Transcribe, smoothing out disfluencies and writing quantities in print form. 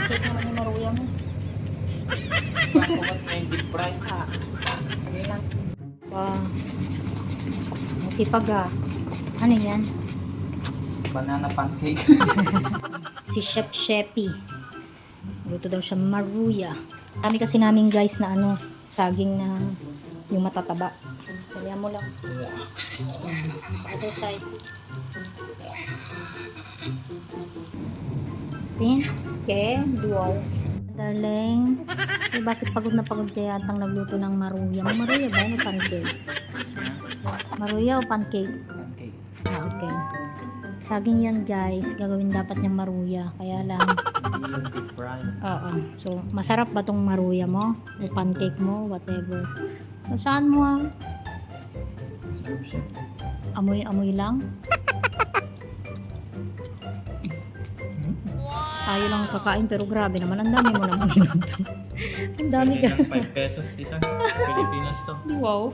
pancake naman yung maruya mo. Bakit ngayon deep fry? Ano lang. Wow. Masipag ah. Ano yan? Banana pancake. Si Chef Sheppy. Luto daw siya maruya. Kami kasi namin guys na ano, saging na yung matataba. Kaya mo lang. Other side. Tin, ke, duwaw. Darling, bakit pagod na pagod kaya atang nagluto ng maruya? May maruya ba? May pancake? Maruya o pancake? Pancake. Ah, okay. Saging yan guys. Gagawin dapat niyang maruya. Kaya lang. Hindi yung deep fry. Oo. So, masarap ba tong maruya mo? O pancake mo? Whatever. So, saan mo ah? Sarap siya. Amoy-amoy lang? Tayo lang kakain pero grabe naman. Ang dami mo naman niluto. Ang dami ka. Pwede ng 5 pesos isang Pilipinas to. Wow.